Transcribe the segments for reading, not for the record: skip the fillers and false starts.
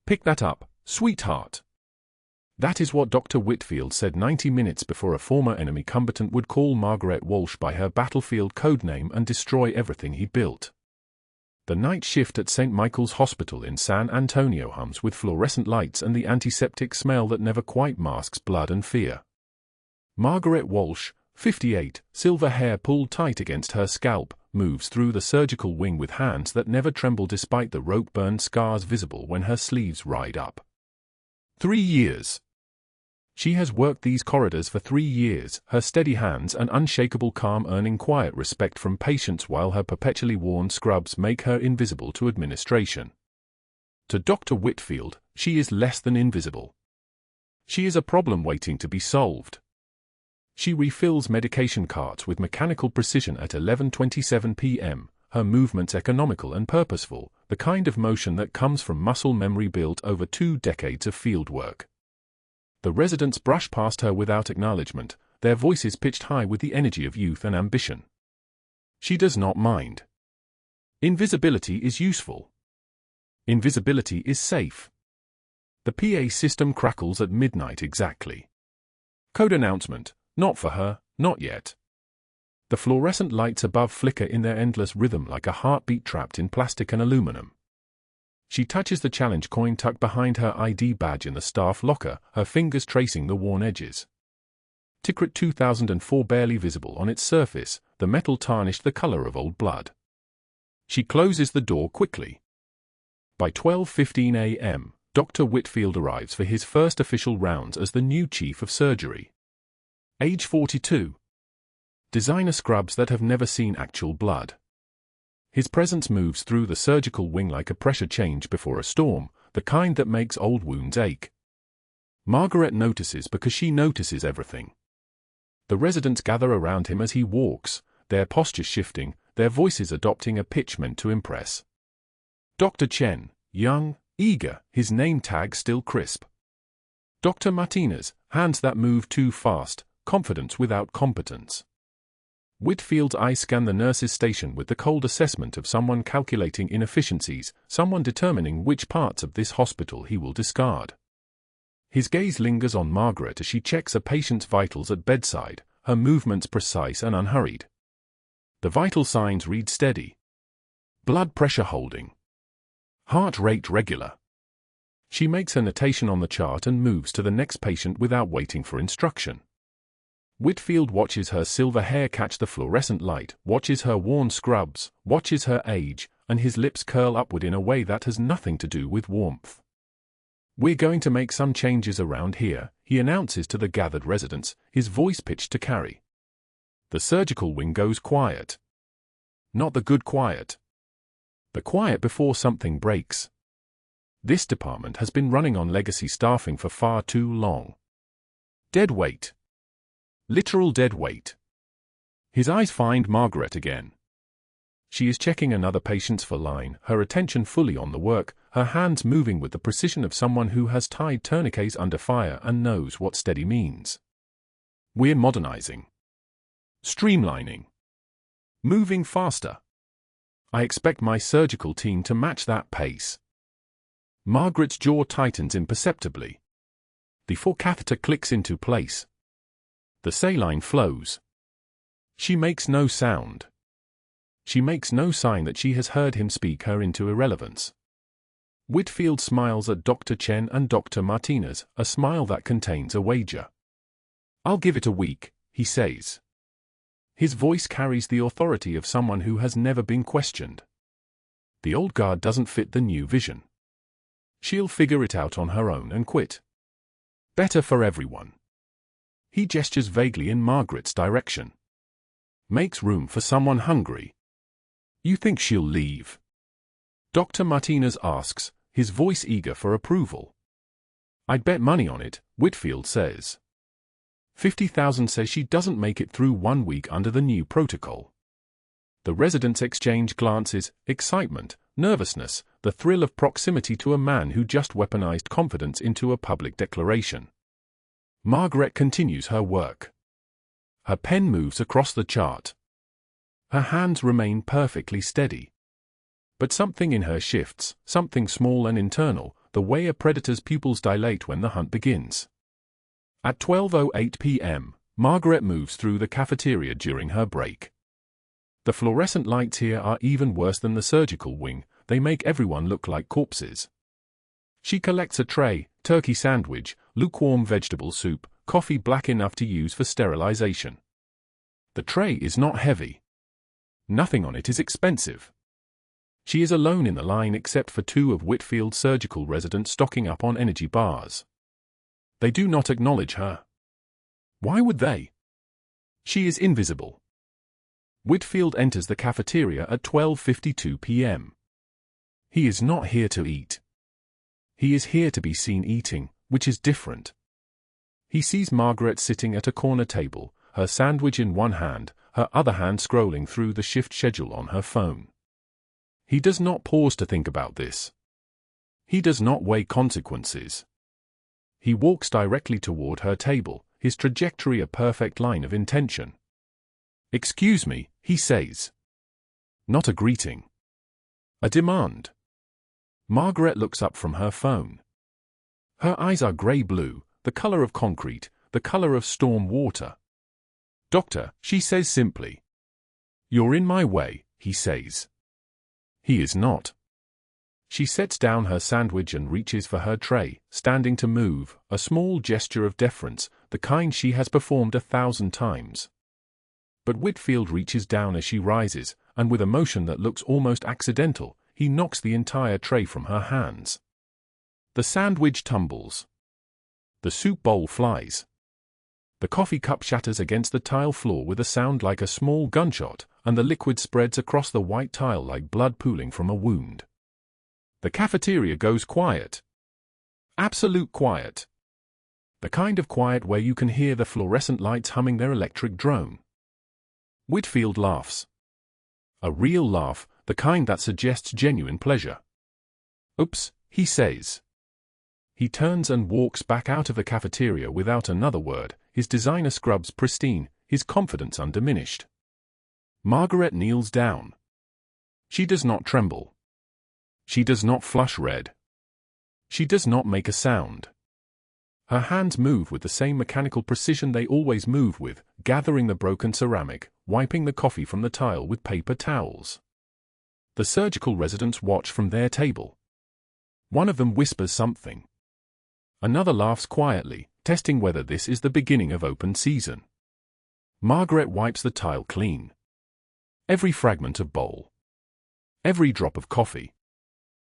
Pick that up, sweetheart. That is what Dr. Whitfield said 90 minutes before a former enemy combatant would call Margaret Walsh by her battlefield codename and destroy everything he built. The night shift at St. Michael's Hospital in San Antonio hums with fluorescent lights and the antiseptic smell that never quite masks blood and fear. Margaret Walsh, 58, silver hair pulled tight against her scalp, moves through the surgical wing with hands that never tremble despite the rope-burn scars visible when her sleeves ride up. 3 years. She has worked these corridors for 3 years, her steady hands and unshakable calm earning quiet respect from patients while her perpetually worn scrubs make her invisible to administration. To Dr. Whitfield, she is less than invisible. She is a problem waiting to be solved. She refills medication carts with mechanical precision at 11:27 p.m., her movements economical and purposeful, the kind of motion that comes from muscle memory built over 2 decades of field work. The residents brush past her without acknowledgement, their voices pitched high with the energy of youth and ambition. She does not mind. Invisibility is useful. Invisibility is safe. The PA system crackles at midnight exactly. Code announcement, not for her, not yet. The fluorescent lights above flicker in their endless rhythm like a heartbeat trapped in plastic and aluminum. She touches the challenge coin tucked behind her ID badge in the staff locker, her fingers tracing the worn edges. Ticket 2004 barely visible on its surface, the metal tarnished the color of old blood. She closes the door quickly. By 12:15 a.m., Dr. Whitfield arrives for his first official rounds as the new chief of surgery. Age 42. Designer scrubs that have never seen actual blood. His presence moves through the surgical wing like a pressure change before a storm, the kind that makes old wounds ache. Margaret notices because she notices everything. The residents gather around him as he walks, their postures shifting, their voices adopting a pitch meant to impress. Dr. Chen, young, eager, his name tag still crisp. Dr. Martinez, hands that move too fast, confidence without competence. Whitfield's eyes scan the nurse's station with the cold assessment of someone calculating inefficiencies, someone determining which parts of this hospital he will discard. His gaze lingers on Margaret as she checks a patient's vitals at bedside, her movements precise and unhurried. The vital signs read steady. Blood pressure holding. Heart rate regular. She makes a notation on the chart and moves to the next patient without waiting for instruction. Whitfield watches her silver hair catch the fluorescent light, watches her worn scrubs, watches her age, and his lips curl upward in a way that has nothing to do with warmth. "We're going to make some changes around here," he announces to the gathered residents, his voice pitched to carry. The surgical wing goes quiet. Not the good quiet. The quiet before something breaks. This department has been running on legacy staffing for far too long. Dead weight. Literal dead weight. His eyes find Margaret again. She is checking another patient's for line, her attention fully on the work, her hands moving with the precision of someone who has tied tourniquets under fire and knows what steady means. We're modernizing. Streamlining. Moving faster. I expect my surgical team to match that pace. Margaret's jaw tightens imperceptibly. The forecatheter clicks into place. The saline flows. She makes no sound. She makes no sign that she has heard him speak her into irrelevance. Whitfield smiles at Dr. Chen and Dr. Martinez, a smile that contains a wager. "I'll give it a week," he says. His voice carries the authority of someone who has never been questioned. The old guard doesn't fit the new vision. She'll figure it out on her own and quit. Better for everyone. He gestures vaguely in Margaret's direction. Makes room for someone hungry. "You think she'll leave?" Dr. Martinez asks, his voice eager for approval. "I'd bet money on it," Whitfield says. 50,000 says she doesn't make it through 1 week under the new protocol. The residents exchange glances, excitement, nervousness, the thrill of proximity to a man who just weaponized confidence into a public declaration. Margaret continues her work. Her pen moves across the chart. Her hands remain perfectly steady. But something in her shifts, something small and internal, the way a predator's pupils dilate when the hunt begins. At 12:08 p.m., Margaret moves through the cafeteria during her break. The fluorescent lights here are even worse than the surgical wing, they make everyone look like corpses. She collects a tray, turkey sandwich, lukewarm vegetable soup, coffee black enough to use for sterilization. The tray is not heavy. Nothing on it is expensive. She is alone in the line except for two of Whitfield's surgical residents stocking up on energy bars. They do not acknowledge her. Why would they? She is invisible. Whitfield enters the cafeteria at 12:52 p.m. He is not here to eat. He is here to be seen eating, which is different. He sees Margaret sitting at a corner table, her sandwich in one hand, her other hand scrolling through the shift schedule on her phone. He does not pause to think about this. He does not weigh consequences. He walks directly toward her table, his trajectory a perfect line of intention. "Excuse me," he says. Not a greeting. A demand. Margaret looks up from her phone. Her eyes are grey-blue, the color of concrete, the color of storm water. "Doctor," she says simply. "You're in my way," he says. He is not. She sets down her sandwich and reaches for her tray, standing to move, a small gesture of deference, the kind she has performed 1,000 times. But Whitfield reaches down as she rises, and with a motion that looks almost accidental, he knocks the entire tray from her hands. The sandwich tumbles. The soup bowl flies. The coffee cup shatters against the tile floor with a sound like a small gunshot, and the liquid spreads across the white tile like blood pooling from a wound. The cafeteria goes quiet. Absolute quiet. The kind of quiet where you can hear the fluorescent lights humming their electric drone. Whitfield laughs. A real laugh, the kind that suggests genuine pleasure. "Oops," he says. He turns and walks back out of the cafeteria without another word, his designer scrubs pristine, his confidence undiminished. Margaret kneels down. She does not tremble. She does not flush red. She does not make a sound. Her hands move with the same mechanical precision they always move with, gathering the broken ceramic, wiping the coffee from the tile with paper towels. The surgical residents watch from their table. One of them whispers something. Another laughs quietly, testing whether this is the beginning of open season. Margaret wipes the tile clean. Every fragment of bowl. Every drop of coffee.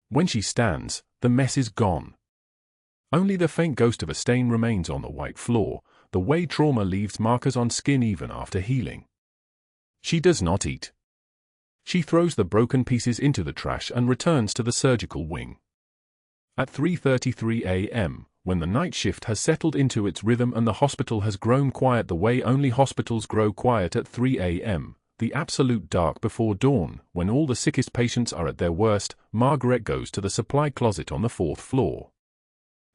When she stands, the mess is gone. Only the faint ghost of a stain remains on the white floor, the way trauma leaves markers on skin even after healing. She does not eat. She throws the broken pieces into the trash and returns to the surgical wing. At 3:33 a.m., when the night shift has settled into its rhythm and the hospital has grown quiet the way only hospitals grow quiet at 3 a.m., the absolute dark before dawn, when all the sickest patients are at their worst, Margaret goes to the supply closet on the 4th floor.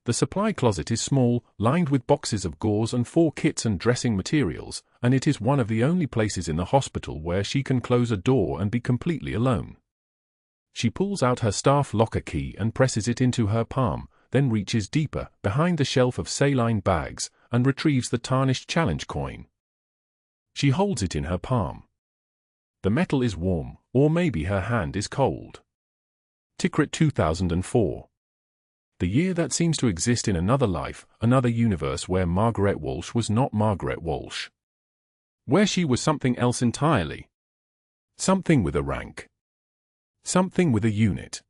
The supply closet is small, lined with boxes of gauze and 4 kits and dressing materials, and it is one of the only places in the hospital where she can close a door and be completely alone. She pulls out her staff locker key and presses it into her palm, then reaches deeper, behind the shelf of saline bags, and retrieves the tarnished challenge coin. She holds it in her palm. The metal is warm, or maybe her hand is cold. Tikrit 2004. The year that seems to exist in another life, another universe where Margaret Walsh was not Margaret Walsh. Where she was something else entirely. Something with a rank. Something with a unit.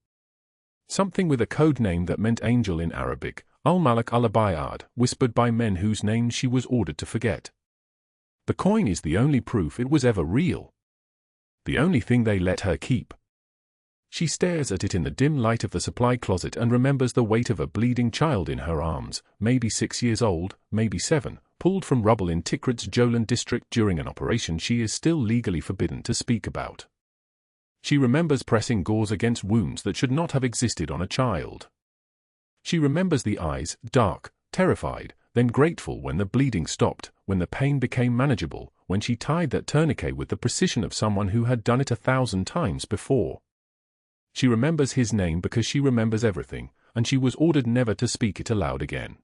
Something with a code name that meant angel in Arabic, Al-Malak al-Abayad, whispered by men whose names she was ordered to forget. The coin is the only proof it was ever real. The only thing they let her keep. She stares at it in the dim light of the supply closet and remembers the weight of a bleeding child in her arms, maybe 6 years old, maybe 7, pulled from rubble in Tikrit's Jolan district during an operation she is still legally forbidden to speak about. She remembers pressing gauze against wounds that should not have existed on a child. She remembers the eyes, dark, terrified, then grateful when the bleeding stopped, when the pain became manageable, when she tied that tourniquet with the precision of someone who had done it 1,000 times before. She remembers his name because she remembers everything, and she was ordered never to speak it aloud again.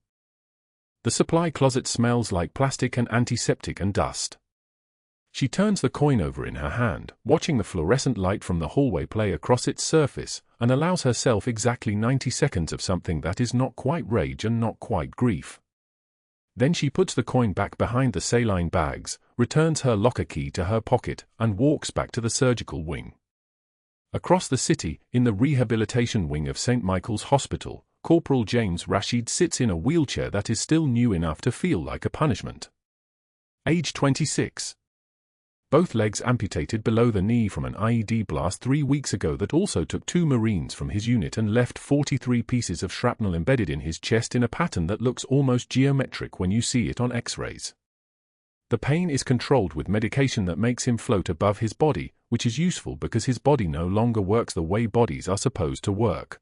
The supply closet smells like plastic and antiseptic and dust. She turns the coin over in her hand, watching the fluorescent light from the hallway play across its surface, and allows herself exactly 90 seconds of something that is not quite rage and not quite grief. Then she puts the coin back behind the saline bags, returns her locker key to her pocket, and walks back to the surgical wing. Across the city, in the rehabilitation wing of St. Michael's Hospital, Corporal James Rashid sits in a wheelchair that is still new enough to feel like a punishment. Age 26. Both legs amputated below the knee from an IED blast 3 weeks ago that also took 2 Marines from his unit and left 43 pieces of shrapnel embedded in his chest in a pattern that looks almost geometric when you see it on X-rays. The pain is controlled with medication that makes him float above his body, which is useful because his body no longer works the way bodies are supposed to work.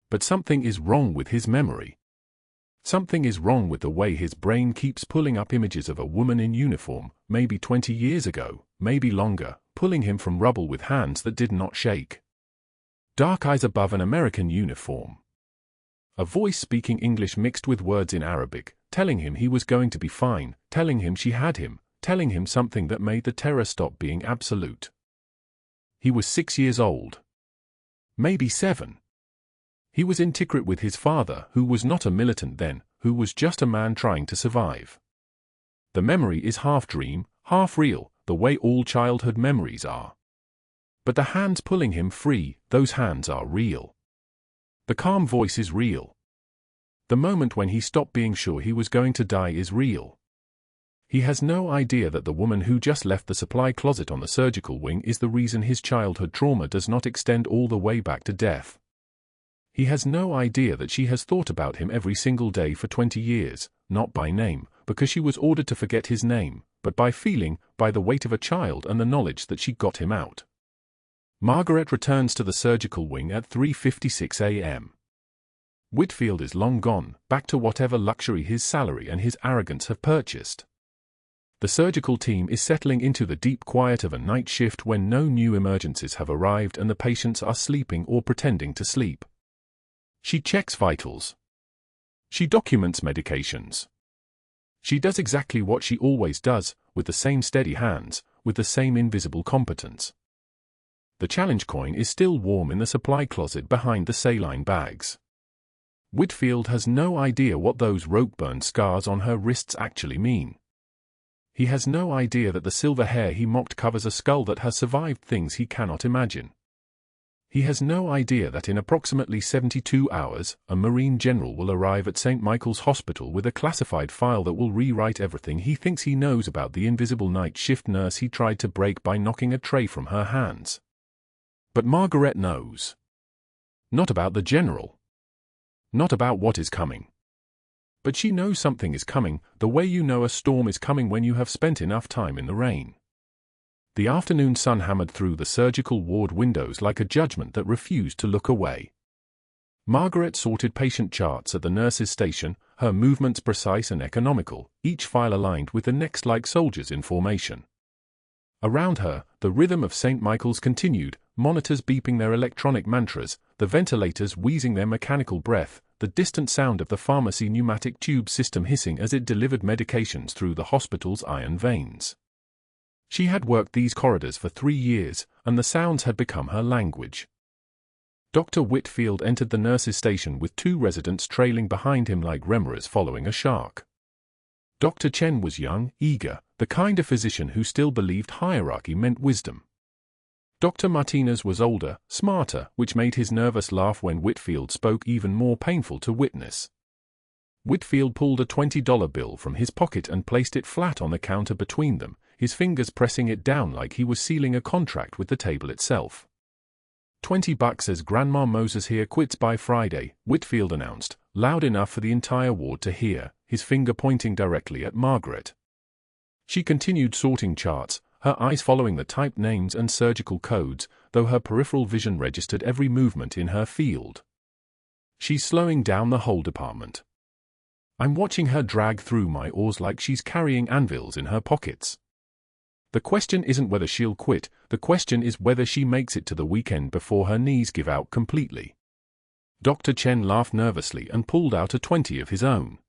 But something is wrong with his memory. Something is wrong with the way his brain keeps pulling up images of a woman in uniform, maybe 20 years ago, maybe longer, pulling him from rubble with hands that did not shake. Dark eyes above an American uniform. A voice speaking English mixed with words in Arabic, telling him he was going to be fine, telling him she had him, telling him something that made the terror stop being absolute. He was 6 years old. Maybe 7. He was in Tikrit with his father, who was not a militant then, who was just a man trying to survive. The memory is half dream, half real, the way all childhood memories are. But the hands pulling him free, those hands are real. The calm voice is real. The moment when he stopped being sure he was going to die is real. He has no idea that the woman who just left the supply closet on the surgical wing is the reason his childhood trauma does not extend all the way back to death. He has no idea that she has thought about him every single day for 20 years, not by name, because she was ordered to forget his name, but by feeling, by the weight of a child and the knowledge that she got him out. Margaret returns to the surgical wing at 3:56 a.m. Whitfield is long gone, back to whatever luxury his salary and his arrogance have purchased. The surgical team is settling into the deep quiet of a night shift when no new emergencies have arrived and the patients are sleeping or pretending to sleep. She checks vitals. She documents medications. She does exactly what she always does, with the same steady hands, with the same invisible competence. The challenge coin is still warm in the supply closet behind the saline bags. Whitfield has no idea what those rope-burn scars on her wrists actually mean. He has no idea that the silver hair he mocked covers a skull that has survived things he cannot imagine. He has no idea that in approximately 72 hours, a Marine general will arrive at St. Michael's Hospital with a classified file that will rewrite everything he thinks he knows about the invisible night shift nurse he tried to break by knocking a tray from her hands. But Margaret knows. Not about the general. Not about what is coming. But she knows something is coming, the way you know a storm is coming when you have spent enough time in the rain. The afternoon sun hammered through the surgical ward windows like a judgment that refused to look away. Margaret sorted patient charts at the nurse's station, her movements precise and economical, each file aligned with the next like soldiers in formation. Around her, the rhythm of St. Michael's continued, monitors beeping their electronic mantras, the ventilators wheezing their mechanical breath, the distant sound of the pharmacy pneumatic tube system hissing as it delivered medications through the hospital's iron veins. She had worked these corridors for 3 years, and the sounds had become her language. Dr. Whitfield entered the nurse's station with 2 residents trailing behind him like remoras following a shark. Dr. Chen was young, eager, the kind of physician who still believed hierarchy meant wisdom. Dr. Martinez was older, smarter, which made his nervous laugh when Whitfield spoke even more painful to witness. Whitfield pulled a $20 bill from his pocket and placed it flat on the counter between them, his fingers pressing it down like he was sealing a contract with the table itself. $20 as Grandma Moses here quits by Friday, Whitfield announced, loud enough for the entire ward to hear, his finger pointing directly at Margaret. She continued sorting charts, her eyes following the typed names and surgical codes, though her peripheral vision registered every movement in her field. She's slowing down the whole department. I'm watching her drag through my oars like she's carrying anvils in her pockets. The question isn't whether she'll quit, the question is whether she makes it to the weekend before her knees give out completely. Dr. Chen laughed nervously and pulled out a 20 of his own.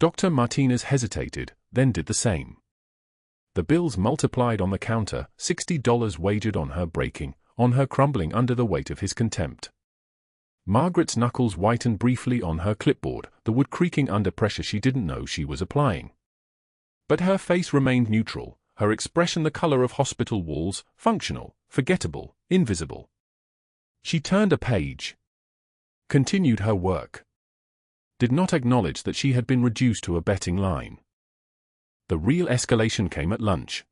Dr. Martinez hesitated, then did the same. The bills multiplied on the counter, $60 wagered on her breaking, on her crumbling under the weight of his contempt. Margaret's knuckles whitened briefly on her clipboard, the wood creaking under pressure she didn't know she was applying. But her face remained neutral, her expression the color of hospital walls, functional, forgettable, invisible. She turned a page. Continued her work. Did not acknowledge that she had been reduced to a betting line. The real escalation came at lunch.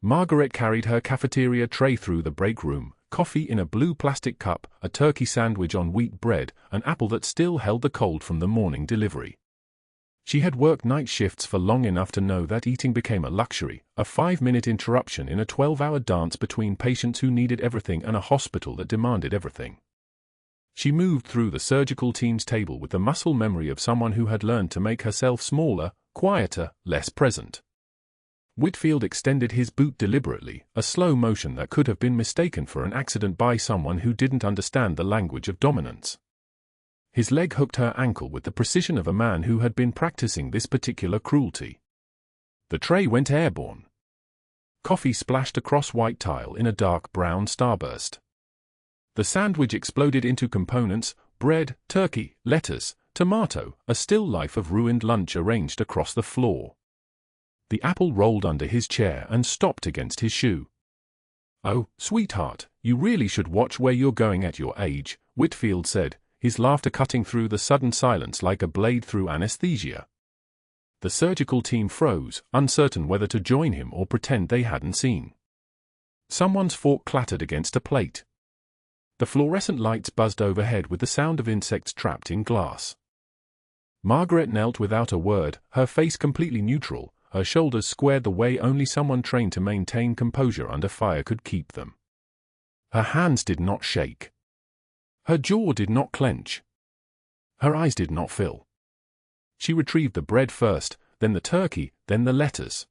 Margaret carried her cafeteria tray through the break room, coffee in a blue plastic cup, a turkey sandwich on wheat bread, an apple that still held the cold from the morning delivery. She had worked night shifts for long enough to know that eating became a luxury, a 5-minute interruption in a 12-hour dance between patients who needed everything and a hospital that demanded everything. She moved through the surgical team's table with the muscle memory of someone who had learned to make herself smaller, quieter, less present. Whitfield extended his boot deliberately, a slow motion that could have been mistaken for an accident by someone who didn't understand the language of dominance. His leg hooked her ankle with the precision of a man who had been practicing this particular cruelty. The tray went airborne. Coffee splashed across white tile in a dark brown starburst. The sandwich exploded into components: bread, turkey, lettuce, tomato, a still life of ruined lunch arranged across the floor. The apple rolled under his chair and stopped against his shoe. "Oh, sweetheart, you really should watch where you're going at your age," Whitfield said, his laughter cutting through the sudden silence like a blade through anesthesia. The surgical team froze, uncertain whether to join him or pretend they hadn't seen. Someone's fork clattered against a plate. The fluorescent lights buzzed overhead with the sound of insects trapped in glass. Margaret knelt without a word, her face completely neutral, her shoulders squared the way only someone trained to maintain composure under fire could keep them. Her hands did not shake. Her jaw did not clench. Her eyes did not fill. She retrieved the bread first, then the turkey, then the lettuce.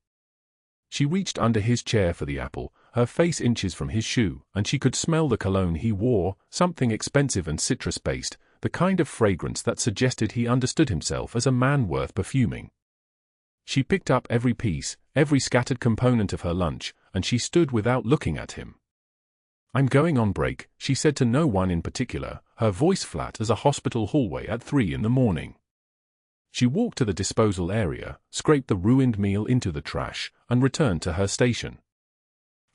She reached under his chair for the apple, her face inches from his shoe, and she could smell the cologne he wore, something expensive and citrus-based, the kind of fragrance that suggested he understood himself as a man worth perfuming. She picked up every piece, every scattered component of her lunch, and she stood without looking at him. "I'm going on break," she said to no one in particular, her voice flat as a hospital hallway at 3 in the morning. She walked to the disposal area, scraped the ruined meal into the trash, and returned to her station.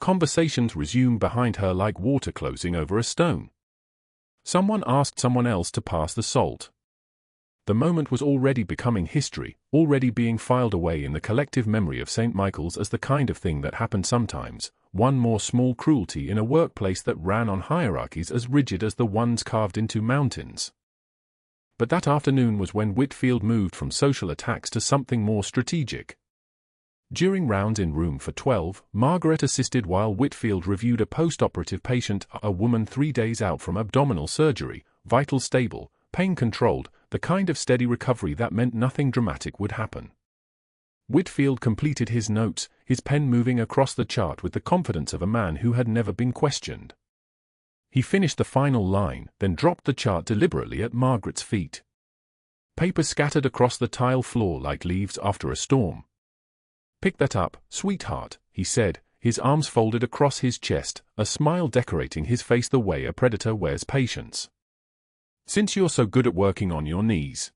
Conversations resumed behind her like water closing over a stone. Someone asked someone else to pass the salt. The moment was already becoming history, already being filed away in the collective memory of St. Michael's as the kind of thing that happened sometimes, one more small cruelty in a workplace that ran on hierarchies as rigid as the ones carved into mountains. But that afternoon was when Whitfield moved from social attacks to something more strategic. During rounds in room for 12, Margaret assisted while Whitfield reviewed a post-operative patient, a woman 3 days out from abdominal surgery, vital stable, pain-controlled, the kind of steady recovery that meant nothing dramatic would happen. Whitfield completed his notes, his pen moving across the chart with the confidence of a man who had never been questioned. He finished the final line, then dropped the chart deliberately at Margaret's feet. Paper scattered across the tile floor like leaves after a storm. "Pick that up, sweetheart," he said, his arms folded across his chest, a smile decorating his face the way a predator wears patience. "Since you're so good at working on your knees."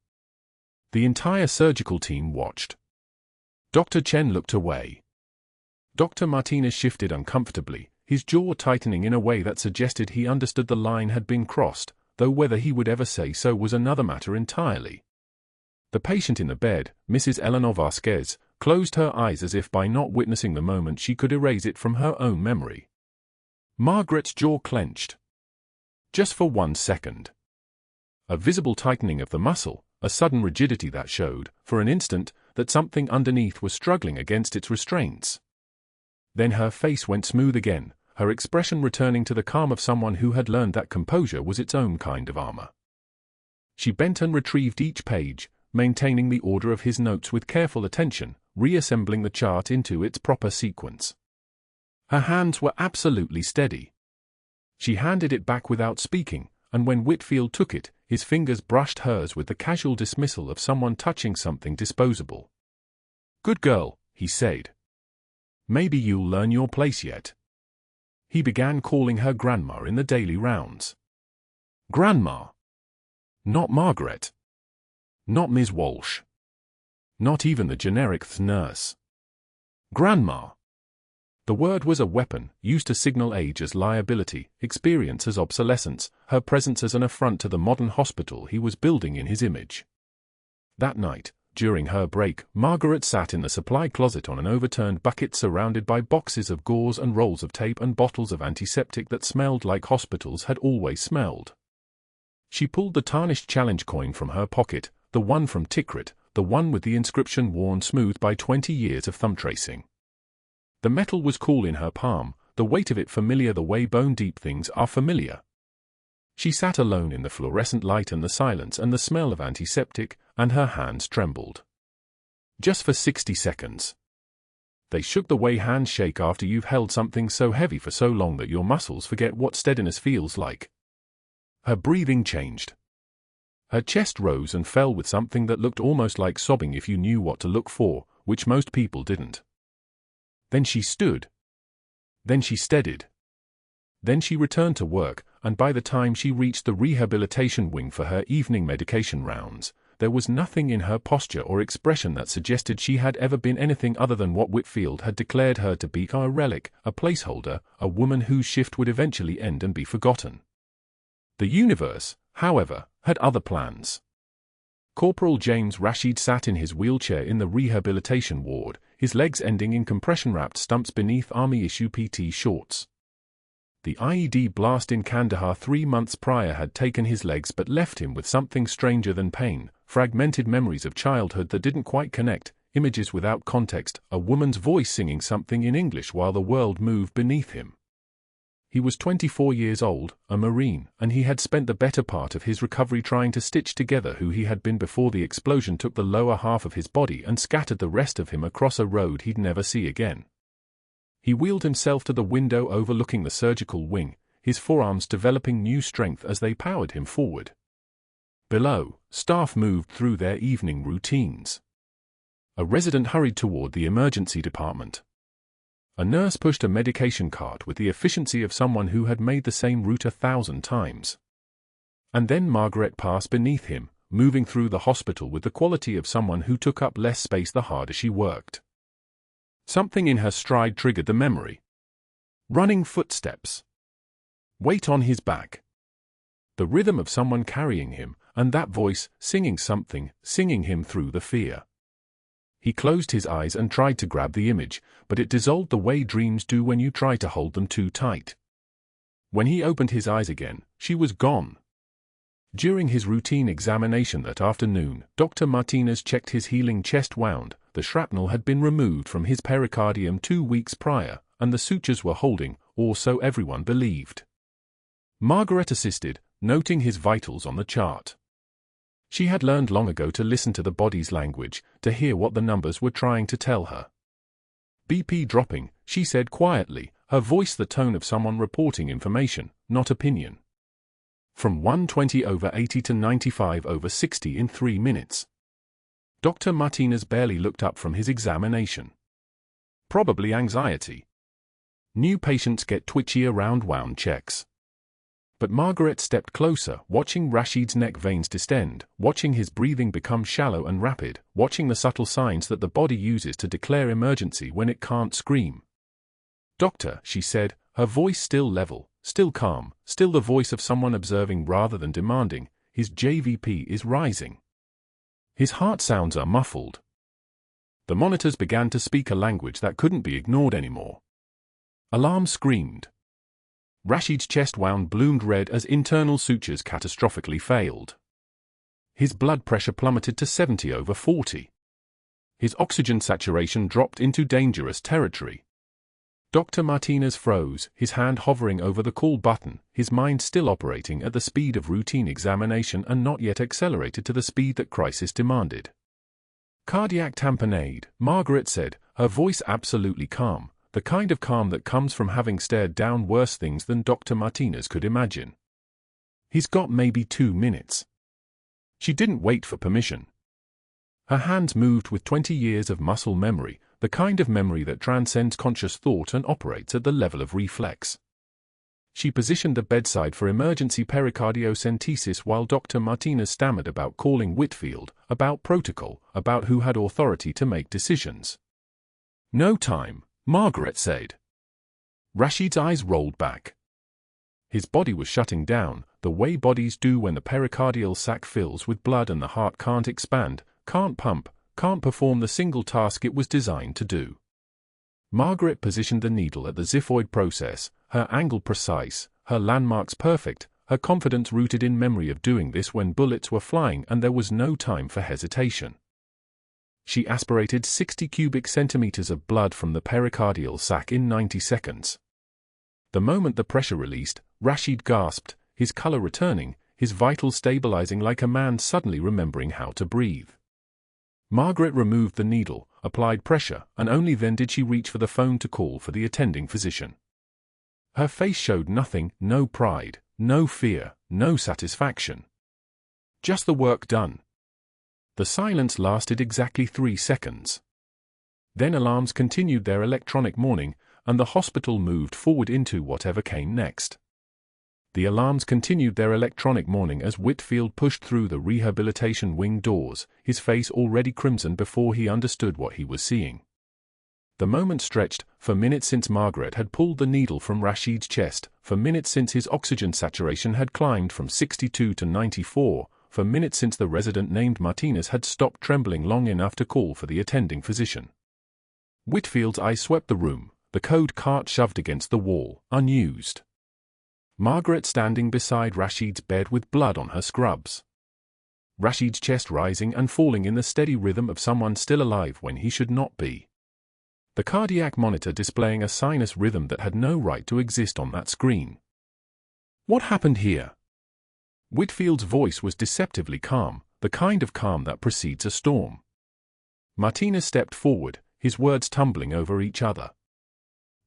The entire surgical team watched. Dr. Chen looked away. Dr. Martinez shifted uncomfortably, his jaw tightening in a way that suggested he understood the line had been crossed, though whether he would ever say so was another matter entirely. The patient in the bed, Mrs. Eleanor Vasquez, closed her eyes as if by not witnessing the moment she could erase it from her own memory. Margaret's jaw clenched. Just for 1 second. A visible tightening of the muscle, a sudden rigidity that showed, for an instant, that something underneath was struggling against its restraints. Then her face went smooth again, her expression returning to the calm of someone who had learned that composure was its own kind of armor. She bent and retrieved each page, maintaining the order of his notes with careful attention, reassembling the chart into its proper sequence. Her hands were absolutely steady. She handed it back without speaking, and when Whitfield took it, his fingers brushed hers with the casual dismissal of someone touching something disposable. "Good girl," he said. "Maybe you'll learn your place yet." He began calling her Grandma in the daily rounds. Grandma. Not Margaret. Not Ms. Walsh. Not even the generic nurse. Grandma. The word was a weapon, used to signal age as liability, experience as obsolescence, her presence as an affront to the modern hospital he was building in his image. That night, during her break, Margaret sat in the supply closet on an overturned bucket surrounded by boxes of gauze and rolls of tape and bottles of antiseptic that smelled like hospitals had always smelled. She pulled the tarnished challenge coin from her pocket, the one from Tikrit, the one with the inscription worn smooth by 20 years of thumb tracing. The metal was cool in her palm, the weight of it familiar the way bone-deep things are familiar. She sat alone in the fluorescent light and the silence and the smell of antiseptic, and her hands trembled. Just for 60 seconds. They shook the way hands shake after you've held something so heavy for so long that your muscles forget what steadiness feels like. Her breathing changed. Her chest rose and fell with something that looked almost like sobbing if you knew what to look for, which most people didn't. Then she stood. Then she steadied. Then she returned to work, and by the time she reached the rehabilitation wing for her evening medication rounds, there was nothing in her posture or expression that suggested she had ever been anything other than what Whitfield had declared her to be: a relic, a placeholder, a woman whose shift would eventually end and be forgotten. The universe, however, had other plans. Corporal James Rashid sat in his wheelchair in the rehabilitation ward, his legs ending in compression-wrapped stumps beneath Army-issue PT shorts. The IED blast in Kandahar 3 months prior had taken his legs but left him with something stranger than pain, fragmented memories of childhood that didn't quite connect, images without context, a woman's voice singing something in English while the world moved beneath him. He was 24 years old, a Marine, and he had spent the better part of his recovery trying to stitch together who he had been before the explosion took the lower half of his body and scattered the rest of him across a road he'd never see again. He wheeled himself to the window overlooking the surgical wing, his forearms developing new strength as they powered him forward. Below, staff moved through their evening routines. A resident hurried toward the emergency department. A nurse pushed a medication cart with the efficiency of someone who had made the same route 1,000 times. And then Margaret passed beneath him, moving through the hospital with the quality of someone who took up less space the harder she worked. Something in her stride triggered the memory. Running footsteps. Weight on his back. The rhythm of someone carrying him, and that voice, singing something, singing him through the fear. He closed his eyes and tried to grab the image, but it dissolved the way dreams do when you try to hold them too tight. When he opened his eyes again, she was gone. During his routine examination that afternoon, Dr. Martinez checked his healing chest wound. The shrapnel had been removed from his pericardium 2 weeks prior, and the sutures were holding, or so everyone believed. Margaret assisted, noting his vitals on the chart. She had learned long ago to listen to the body's language, to hear what the numbers were trying to tell her. BP dropping, she said quietly, her voice the tone of someone reporting information, not opinion. From 120/80 to 95/60 in 3 minutes. Dr. Martinez barely looked up from his examination. Probably anxiety. New patients get twitchy around wound checks. But Margaret stepped closer, watching Rashid's neck veins distend, watching his breathing become shallow and rapid, watching the subtle signs that the body uses to declare emergency when it can't scream. "Doctor," she said, her voice still level, still calm, still the voice of someone observing rather than demanding, "His JVP is rising. His heart sounds are muffled." The monitors began to speak a language that couldn't be ignored anymore. Alarm screamed. Rashid's chest wound bloomed red as internal sutures catastrophically failed. His blood pressure plummeted to 70/40. His oxygen saturation dropped into dangerous territory. Dr. Martinez froze, his hand hovering over the call button, his mind still operating at the speed of routine examination and not yet accelerated to the speed that crisis demanded. "Cardiac tamponade," Margaret said, her voice absolutely calm. The kind of calm that comes from having stared down worse things than Dr. Martinez could imagine. He's got maybe 2 minutes. She didn't wait for permission. Her hands moved with 20 years of muscle memory, the kind of memory that transcends conscious thought and operates at the level of reflex. She positioned the bedside for emergency pericardiocentesis while Dr. Martinez stammered about calling Whitfield, about protocol, about who had authority to make decisions. "No time," Margaret said. Rashid's eyes rolled back. His body was shutting down, the way bodies do when the pericardial sac fills with blood and the heart can't expand, can't pump, can't perform the single task it was designed to do. Margaret positioned the needle at the xiphoid process, her angle precise, her landmarks perfect, her confidence rooted in memory of doing this when bullets were flying and there was no time for hesitation. She aspirated 60 cubic centimeters of blood from the pericardial sac in 90 seconds. The moment the pressure released, Rashid gasped, his color returning, his vitals stabilizing like a man suddenly remembering how to breathe. Margaret removed the needle, applied pressure, and only then did she reach for the phone to call for the attending physician. Her face showed nothing, no pride, no fear, no satisfaction. Just the work done. The silence lasted exactly 3 seconds. Then alarms continued their electronic mourning, and the hospital moved forward into whatever came next. The alarms continued their electronic mourning as Whitfield pushed through the rehabilitation wing doors, his face already crimson before he understood what he was seeing. The moment stretched, for minutes since Margaret had pulled the needle from Rashid's chest, for minutes since his oxygen saturation had climbed from 62 to 94, for minutes since the resident named Martinez had stopped trembling long enough to call for the attending physician. Whitfield's eyes swept the room, the code cart shoved against the wall, unused. Margaret standing beside Rashid's bed with blood on her scrubs. Rashid's chest rising and falling in the steady rhythm of someone still alive when he should not be. The cardiac monitor displaying a sinus rhythm that had no right to exist on that screen. What happened here? Whitfield's voice was deceptively calm, the kind of calm that precedes a storm. Martinez stepped forward, his words tumbling over each other.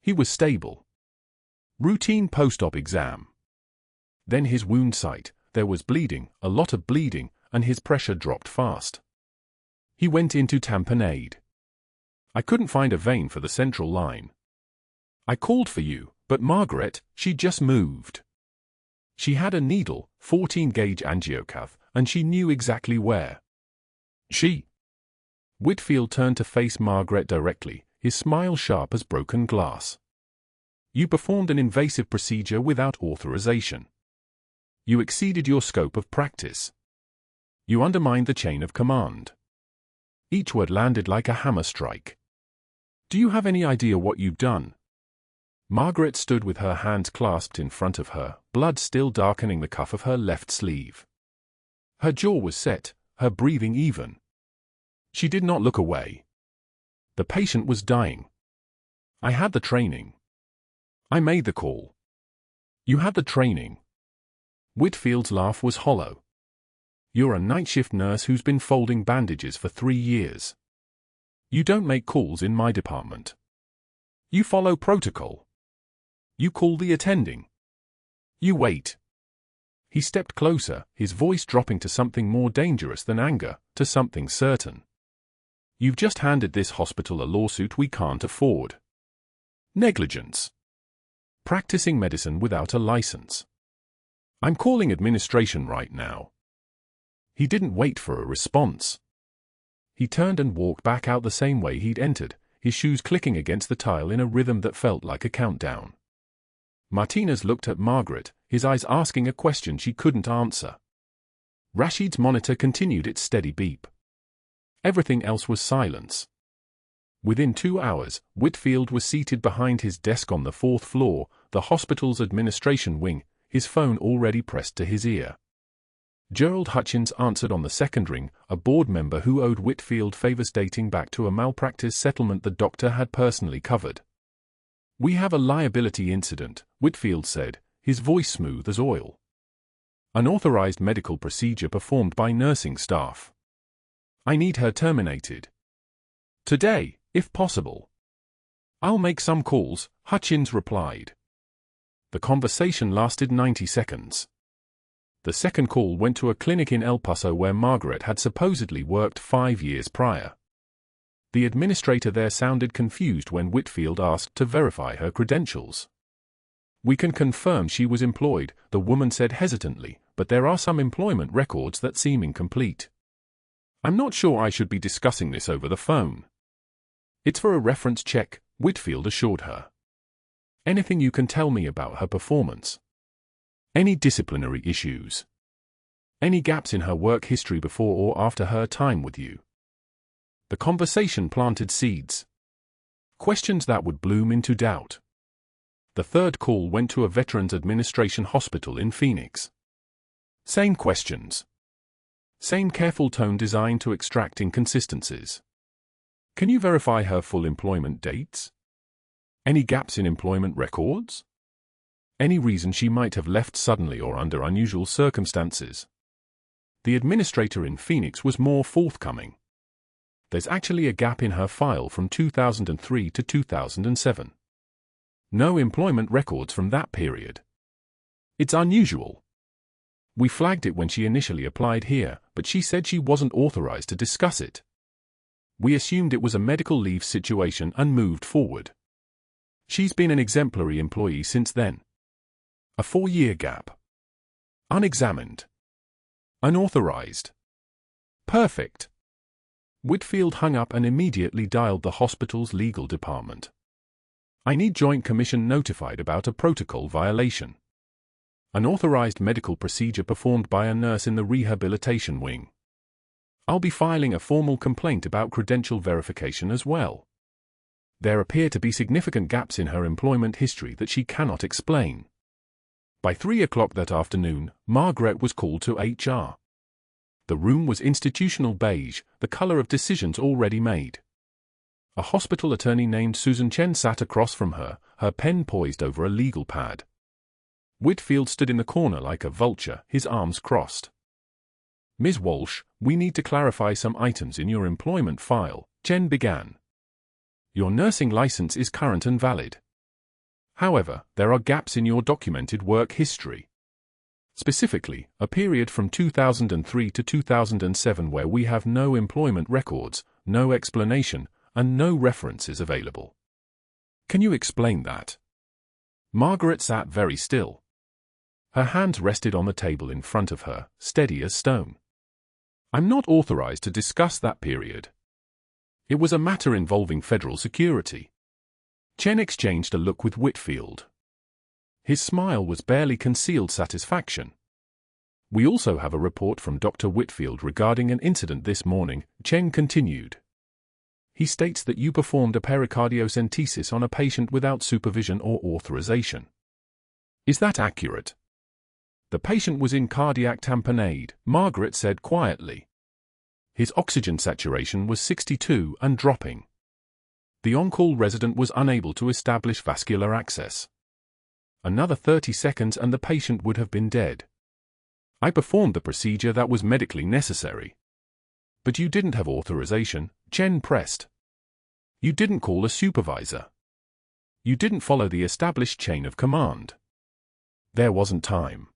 He was stable. Routine post-op exam. Then his wound site, there was bleeding, a lot of bleeding, and his pressure dropped fast. He went into tamponade. I couldn't find a vein for the central line. I called for you, but Margaret, she just moved. She had a needle, 14-gauge angiocath, and she knew exactly where. Whitfield turned to face Margaret directly, his smile sharp as broken glass. You performed an invasive procedure without authorization. You exceeded your scope of practice. You undermined the chain of command. Each word landed like a hammer strike. Do you have any idea what you've done? Margaret stood with her hands clasped in front of her, blood still darkening the cuff of her left sleeve. Her jaw was set, her breathing even. She did not look away. The patient was dying. I had the training. I made the call. You had the training. Whitfield's laugh was hollow. You're a night shift nurse who's been folding bandages for 3 years. You don't make calls in my department. You follow protocol. You call the attending. You wait. He stepped closer, his voice dropping to something more dangerous than anger, to something certain. You've just handed this hospital a lawsuit we can't afford. Negligence. Practicing medicine without a license. I'm calling administration right now. He didn't wait for a response. He turned and walked back out the same way he'd entered, his shoes clicking against the tile in a rhythm that felt like a countdown. Martinez looked at Margaret, his eyes asking a question she couldn't answer. Rashid's monitor continued its steady beep. Everything else was silence. Within 2 hours, Whitfield was seated behind his desk on the 4th floor, the hospital's administration wing, his phone already pressed to his ear. Gerald Hutchins answered on the second ring, a board member who owed Whitfield favors dating back to a malpractice settlement the doctor had personally covered. We have a liability incident, Whitfield said, his voice smooth as oil. Unauthorized medical procedure performed by nursing staff. I need her terminated. Today, if possible. I'll make some calls, Hutchins replied. The conversation lasted 90 seconds. The second call went to a clinic in El Paso where Margaret had supposedly worked 5 years prior. The administrator there sounded confused when Whitfield asked to verify her credentials. "We can confirm she was employed," the woman said hesitantly, "but there are some employment records that seem incomplete. I'm not sure I should be discussing this over the phone." "It's for a reference check," Whitfield assured her. "Anything you can tell me about her performance? Any disciplinary issues? Any gaps in her work history before or after her time with you?" The conversation planted seeds. Questions that would bloom into doubt. The third call went to a Veterans Administration hospital in Phoenix. Same questions. Same careful tone designed to extract inconsistencies. "Can you verify her full employment dates? Any gaps in employment records? Any reason she might have left suddenly or under unusual circumstances?" The administrator in Phoenix was more forthcoming. "There's actually a gap in her file from 2003 to 2007. No employment records from that period. It's unusual. We flagged it when she initially applied here, but she said she wasn't authorized to discuss it. We assumed it was a medical leave situation and moved forward. She's been an exemplary employee since then. A 4-year gap. Unexamined. Unauthorized. Perfect." Whitfield hung up and immediately dialed the hospital's legal department. "I need Joint Commission notified about a protocol violation. Unauthorized medical procedure performed by a nurse in the rehabilitation wing. I'll be filing a formal complaint about credential verification as well. There appear to be significant gaps in her employment history that she cannot explain." By 3 o'clock that afternoon, Margaret was called to HR. The room was institutional beige, the color of decisions already made. A hospital attorney named Susan Chen sat across from her, her pen poised over a legal pad. Whitfield stood in the corner like a vulture, his arms crossed. "Ms. Walsh, we need to clarify some items in your employment file," Chen began. "Your nursing license is current and valid. However, there are gaps in your documented work history. Specifically, a period from 2003 to 2007 where we have no employment records, no explanation, and no references available. Can you explain that?" Margaret sat very still. Her hands rested on the table in front of her, steady as stone. "I'm not authorized to discuss that period. It was a matter involving federal security." Chen exchanged a look with Whitfield. His smile was barely concealed satisfaction. "We also have a report from Dr. Whitfield regarding an incident this morning," Chen continued. "He states that you performed a pericardiocentesis on a patient without supervision or authorization. Is that accurate?" "The patient was in cardiac tamponade," Margaret said quietly. "His oxygen saturation was 62 and dropping. The on-call resident was unable to establish vascular access. Another 30 seconds and the patient would have been dead. I performed the procedure that was medically necessary." "But you didn't have authorization," Chen pressed. "You didn't call a supervisor. You didn't follow the established chain of command. There wasn't time."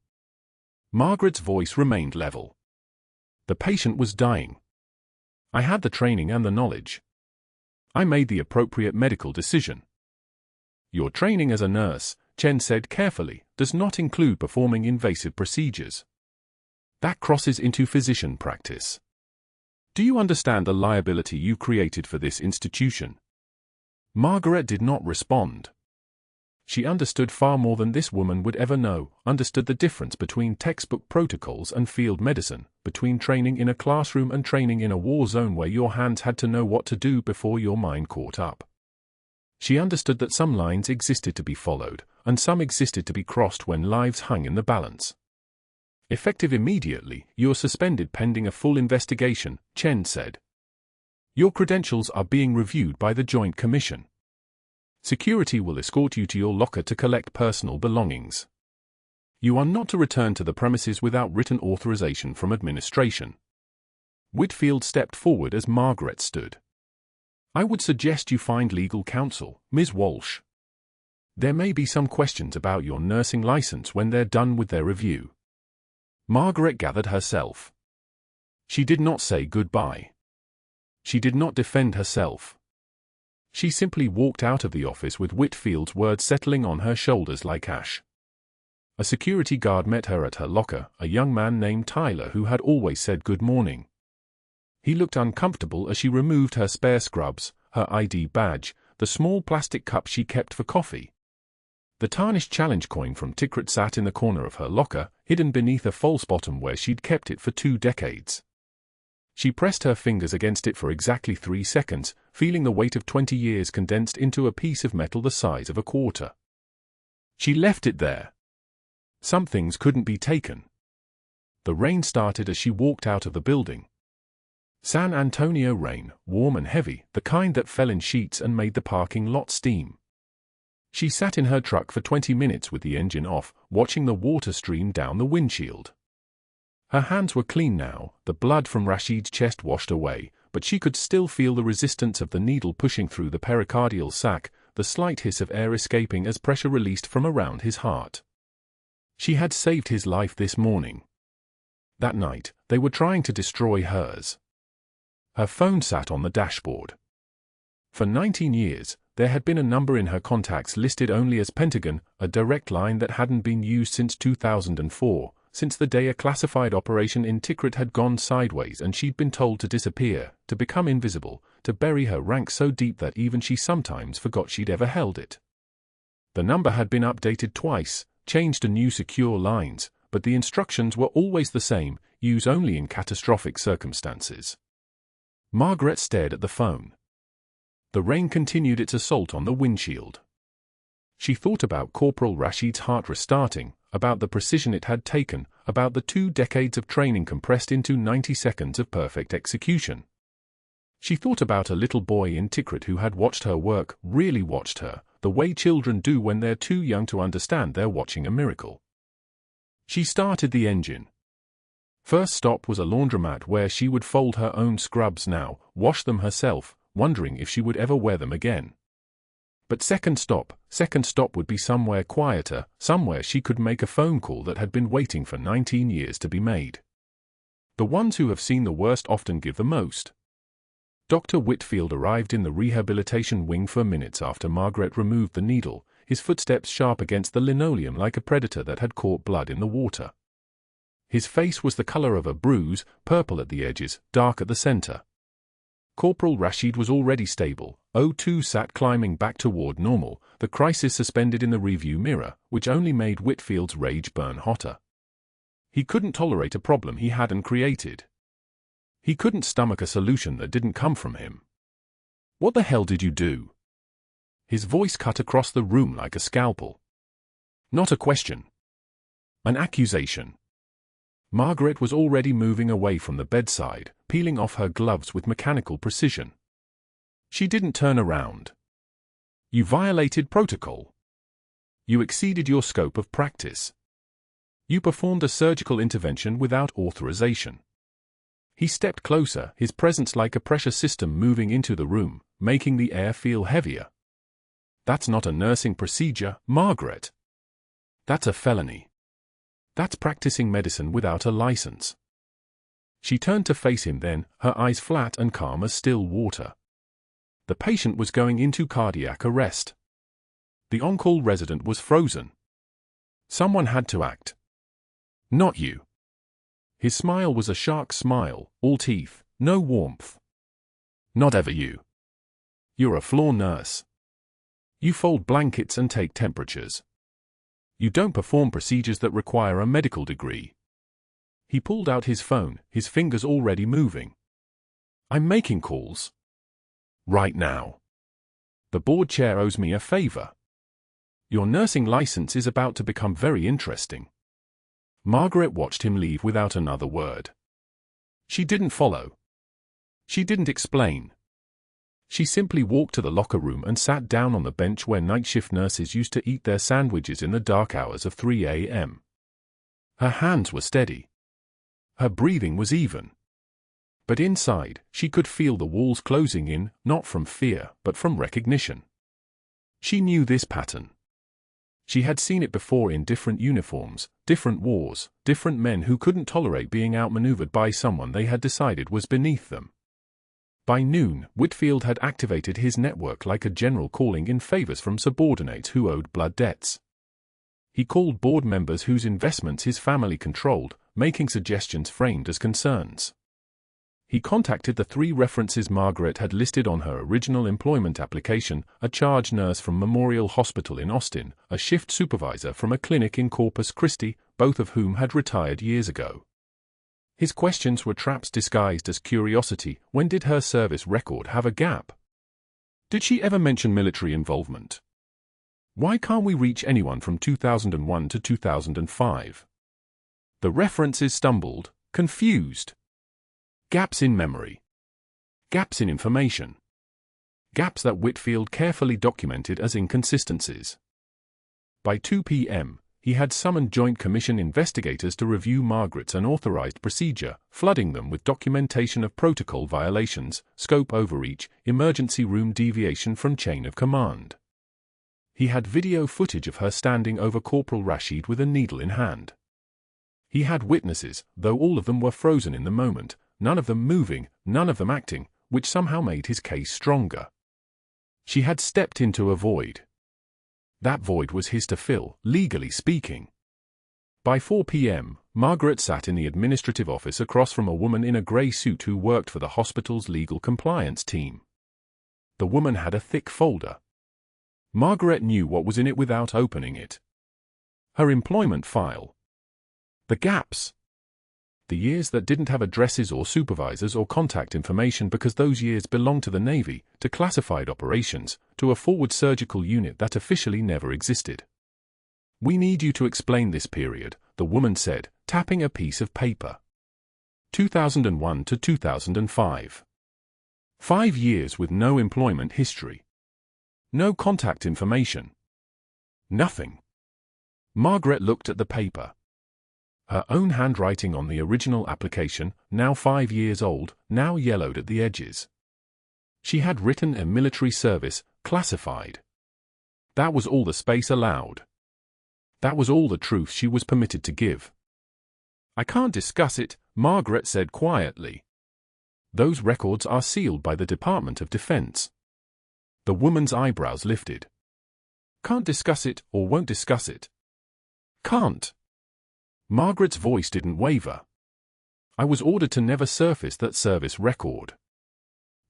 Margaret's voice remained level. "The patient was dying. I had the training and the knowledge. I made the appropriate medical decision." "Your training as a nurse," Chen said carefully, "does not include performing invasive procedures. That crosses into physician practice. Do you understand the liability you created for this institution?" Margaret did not respond. She understood far more than this woman would ever know, understood the difference between textbook protocols and field medicine, between training in a classroom and training in a war zone where your hands had to know what to do before your mind caught up. She understood that some lines existed to be followed, and some existed to be crossed when lives hung in the balance. "Effective immediately, you're suspended pending a full investigation," Chen said. "Your credentials are being reviewed by the Joint Commission. Security will escort you to your locker to collect personal belongings. You are not to return to the premises without written authorization from administration." Whitfield stepped forward as Margaret stood. "I would suggest you find legal counsel, Ms. Walsh. There may be some questions about your nursing license when they're done with their review." Margaret gathered herself. She did not say goodbye. She did not defend herself. She simply walked out of the office with Whitfield's words settling on her shoulders like ash. A security guard met her at her locker, a young man named Tyler who had always said good morning. He looked uncomfortable as she removed her spare scrubs, her ID badge, the small plastic cup she kept for coffee. The tarnished challenge coin from Tikrit sat in the corner of her locker, hidden beneath a false bottom where she'd kept it for 2 decades. She pressed her fingers against it for exactly 3 seconds, feeling the weight of 20 years condensed into a piece of metal the size of a quarter. She left it there. Some things couldn't be taken. The rain started as she walked out of the building. San Antonio rain, warm and heavy, the kind that fell in sheets and made the parking lot steam. She sat in her truck for 20 minutes with the engine off, watching the water stream down the windshield. Her hands were clean now, the blood from Rashid's chest washed away, but she could still feel the resistance of the needle pushing through the pericardial sac, the slight hiss of air escaping as pressure released from around his heart. She had saved his life this morning. That night, they were trying to destroy hers. Her phone sat on the dashboard. For 19 years, there had been a number in her contacts listed only as Pentagon, a direct line that hadn't been used since 2004, since the day a classified operation in Tikrit had gone sideways and she'd been told to disappear, to become invisible, to bury her rank so deep that even she sometimes forgot she'd ever held it. The number had been updated twice, changed to new secure lines, but the instructions were always the same, use only in catastrophic circumstances. Margaret stared at the phone. The rain continued its assault on the windshield. She thought about Corporal Rashid's heart restarting, about the precision it had taken, about the 2 decades of training compressed into 90 seconds of perfect execution. She thought about a little boy in Tikrit who had watched her work, really watched her, the way children do when they're too young to understand they're watching a miracle. She started the engine. First stop was a laundromat where she would fold her own scrubs now, wash them herself, wondering if she would ever wear them again. But second stop would be somewhere quieter, somewhere she could make a phone call that had been waiting for 19 years to be made. The ones who have seen the worst often give the most. Dr. Whitfield arrived in the rehabilitation wing for minutes after Margaret removed the needle, his footsteps sharp against the linoleum like a predator that had caught blood in the water. His face was the color of a bruise, purple at the edges, dark at the center. Corporal Rashid was already stable, O2 sat climbing back toward normal, the crisis suspended in the review mirror, which only made Whitfield's rage burn hotter. He couldn't tolerate a problem he hadn't created. He couldn't stomach a solution that didn't come from him. "What the hell did you do?" His voice cut across the room like a scalpel. Not a question. An accusation. Margaret was already moving away from the bedside, peeling off her gloves with mechanical precision. She didn't turn around. "You violated protocol. You exceeded your scope of practice. You performed a surgical intervention without authorization." He stepped closer, his presence like a pressure system moving into the room, making the air feel heavier. "That's not a nursing procedure, Margaret. That's a felony. That's practicing medicine without a license." She turned to face him then, her eyes flat and calm as still water. The patient was going into cardiac arrest. The on-call resident was frozen. Someone had to act. "Not you." His smile was a shark smile, all teeth, no warmth. "Not ever you. You're a floor nurse. You fold blankets and take temperatures. You don't perform procedures that require a medical degree." He pulled out his phone, his fingers already moving. "I'm making calls. Right now. The board chair owes me a favor. Your nursing license is about to become very interesting." Margaret watched him leave without another word. She didn't follow. She didn't explain. She simply walked to the locker room and sat down on the bench where night shift nurses used to eat their sandwiches in the dark hours of 3 a.m. Her hands were steady. Her breathing was even. But inside, she could feel the walls closing in, not from fear, but from recognition. She knew this pattern. She had seen it before in different uniforms, different wars, different men who couldn't tolerate being outmaneuvered by someone they had decided was beneath them. By noon, Whitfield had activated his network like a general calling in favors from subordinates who owed blood debts. He called board members whose investments his family controlled, making suggestions framed as concerns. He contacted the 3 references Margaret had listed on her original employment application: a charge nurse from Memorial Hospital in Austin, a shift supervisor from a clinic in Corpus Christi, both of whom had retired years ago. His questions were traps disguised as curiosity. When did her service record have a gap? Did she ever mention military involvement? Why can't we reach anyone from 2001 to 2005? The references stumbled, confused. Gaps in memory. Gaps in information. Gaps that Whitfield carefully documented as inconsistencies. By 2 p.m., he had summoned Joint Commission investigators to review Margaret's unauthorized procedure, flooding them with documentation of protocol violations, scope overreach, emergency room deviation from chain of command. He had video footage of her standing over Corporal Rashid with a needle in hand. He had witnesses, though all of them were frozen in the moment, none of them moving, none of them acting, which somehow made his case stronger. She had stepped into a void. That void was his to fill, legally speaking. By 4 p.m., Margaret sat in the administrative office across from a woman in a grey suit who worked for the hospital's legal compliance team. The woman had a thick folder. Margaret knew what was in it without opening it. Her employment file. The gaps. The years that didn't have addresses or supervisors or contact information because those years belonged to the Navy, to classified operations, to a forward surgical unit that officially never existed. "We need you to explain this period," the woman said, tapping a piece of paper. 2001 to 2005. 5 years with no employment history. No contact information. Nothing. Margaret looked at the paper. Her own handwriting on the original application, now 5 years old, now yellowed at the edges. She had written a military service, classified. That was all the space allowed. That was all the truth she was permitted to give. "I can't discuss it," Margaret said quietly. "Those records are sealed by the Department of Defense." The woman's eyebrows lifted. "Can't discuss it, or won't discuss it." "Can't." Margaret's voice didn't waver. "I was ordered to never surface that service record.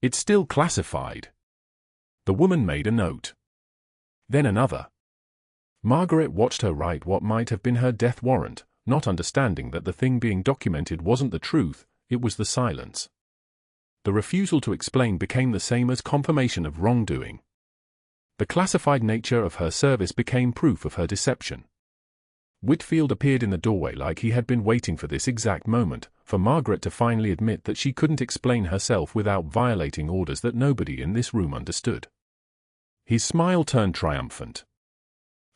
It's still classified." The woman made a note. Then another. Margaret watched her write what might have been her death warrant, not understanding that the thing being documented wasn't the truth, it was the silence. The refusal to explain became the same as confirmation of wrongdoing. The classified nature of her service became proof of her deception. Whitfield appeared in the doorway like he had been waiting for this exact moment, for Margaret to finally admit that she couldn't explain herself without violating orders that nobody in this room understood. His smile turned triumphant.